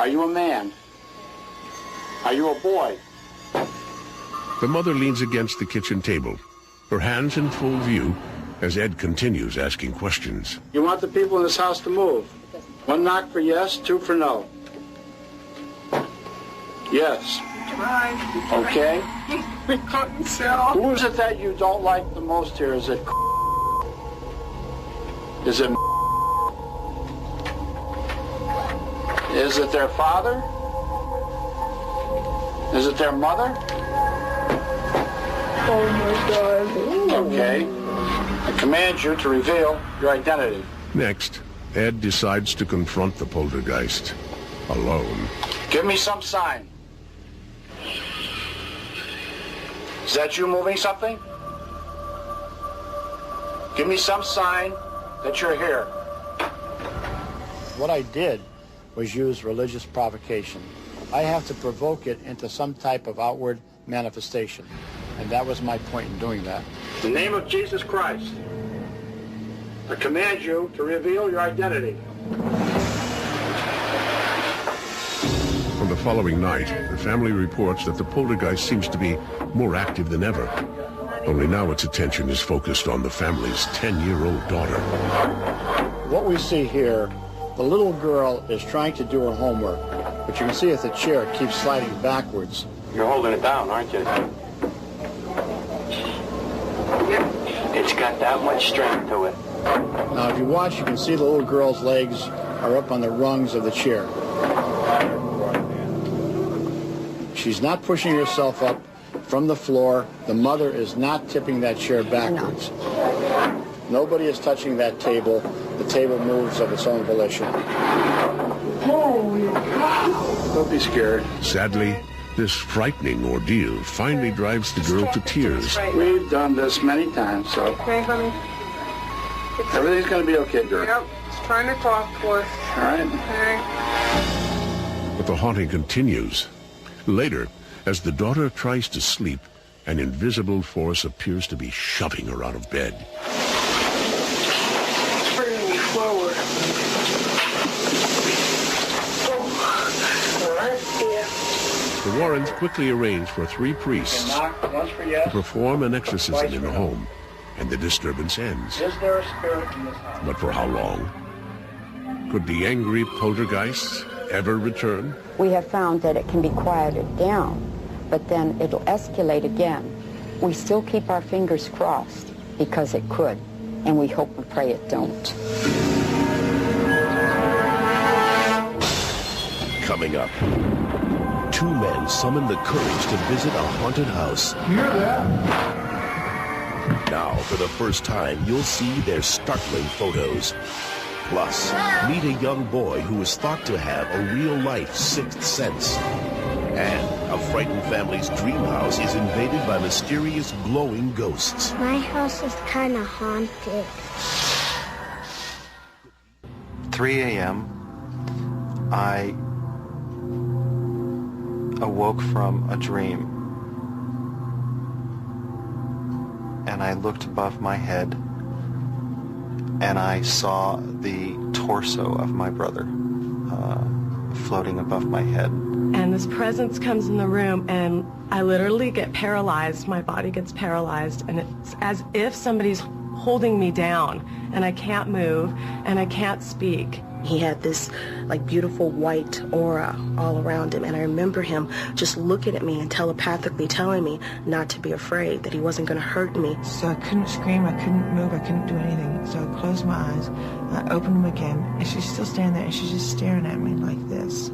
Are you a man? Are you a boy? The mother leans against the kitchen table, her hands in full view, as Ed continues asking questions. You want the people in this house to move? 1 knock for yes, 2 for no. Yes. Okay. Who is it that you don't like the most here? Is it? Is it? Is it their father? Is it their mother? Oh my God. Okay. I command you to reveal your identity. Next, Ed decides to confront the poltergeist alone. Give me some sign. Is that you moving something? Give me some sign that you're here. What I did was use religious provocation. I have to provoke it into some type of outward manifestation. And that was my point in doing that. In the name of Jesus Christ, I command you to reveal your identity. On the following night, the family reports that the poltergeist seems to be more active than ever. Only now its attention is focused on the family's 10-year-old daughter. What we see here, the little girl is trying to do her homework, but you can see that the chair keeps sliding backwards. You're holding it down, aren't you? It's got that much strength to it. Now, if you watch, you can see the little girl's legs are up on the rungs of the chair. She's not pushing herself up from the floor. The mother is not tipping that chair backwards. Nobody is touching that table. The table moves of its own volition. Holy cow! Don't be scared. Sadly, this frightening ordeal finally drives the girl to tears. We've done this many times, so... Okay, honey. Everything's going to be okay, girl. Yep, just trying to talk for us. All right? Okay. But the haunting continues. Later, as the daughter tries to sleep, an invisible force appears to be shoving her out of bed. Bring me forward. Oh. All right, yeah. The Warrens quickly arrange for 3 priests to perform an exorcism in the home, and the disturbance ends. Is there a spirit in this house? But for how long? Could the angry poltergeists ever return? We have found that it can be quieted down, but then it'll escalate again. We still keep our fingers crossed because it could, and we hope and pray it don't. Coming up, 2 men summon the courage to visit a haunted house. Hear that? Now, for the first time, you'll see their startling photos. Plus, meet a young boy who is thought to have a real-life sixth sense. And a frightened family's dream house is invaded by mysterious glowing ghosts. My house is kind of haunted. 3 a.m. I awoke from a dream, and I looked above my head, and I saw the torso of my brother floating above my head. And this presence comes in the room, and I literally get paralyzed. My body gets paralyzed, and it's as if somebody's holding me down, and I can't move, and I can't speak. He had this like beautiful white aura all around him, and I remember him just looking at me and telepathically telling me not to be afraid, that he wasn't going to hurt me. So I couldn't scream, I couldn't move, I couldn't do anything. So I closed my eyes, and I opened them again, and she's still standing there, and she's just staring at me like this.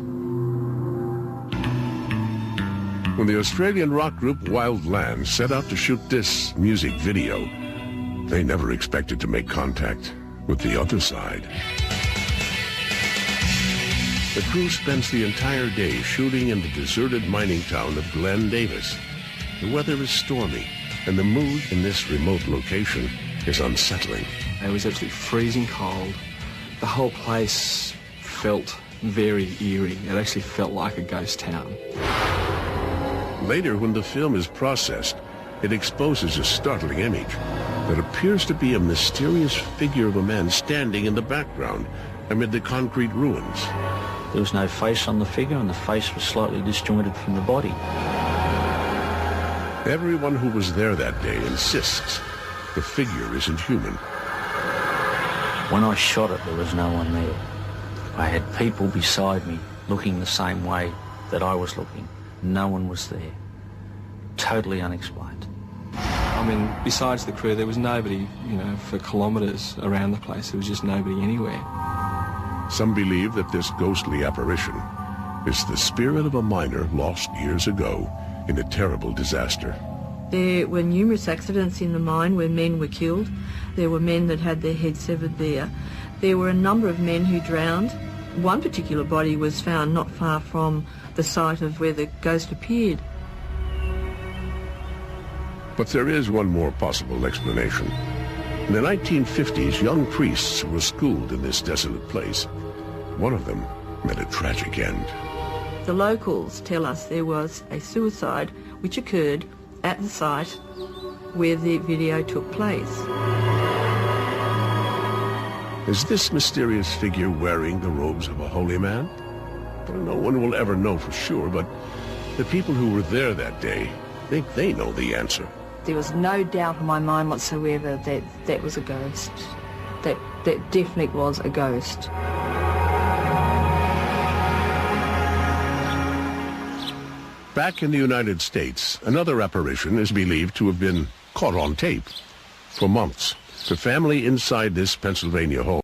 When the Australian rock group Wild Land set out to shoot this music video, they never expected to make contact with the other side. The crew spends the entire day shooting in the deserted mining town of Glen Davis. The weather is stormy, and the mood in this remote location is unsettling. It was absolutely freezing cold. The whole place felt very eerie. It actually felt like a ghost town. Later, when the film is processed, it exposes a startling image that appears to be a mysterious figure of a man standing in the background amid the concrete ruins. There was no face on the figure, and the face was slightly disjointed from the body. Everyone who was there that day insists the figure isn't human. When I shot it, there was no one there. I had people beside me looking the same way that I was looking. No one was there. Totally unexplained. I mean, besides the crew, there was nobody, you know, for kilometres around the place. There was just nobody anywhere. Some believe that this ghostly apparition is the spirit of a miner lost years ago in a terrible disaster. There were numerous accidents in the mine where men were killed. There were men that had their heads severed there. There were a number of men who drowned. One particular body was found not far from the site of where the ghost appeared. But there is one more possible explanation. In the 1950s, young priests were schooled in this desolate place. One of them met a tragic end. The locals tell us there was a suicide which occurred at the site where the video took place. Is this mysterious figure wearing the robes of a holy man? Well, no one will ever know for sure, but the people who were there that day think they know the answer. There was no doubt in my mind whatsoever that that was a ghost. That definitely was a ghost. Back in the United States, another apparition is believed to have been caught on tape. For months, the family inside this Pennsylvania home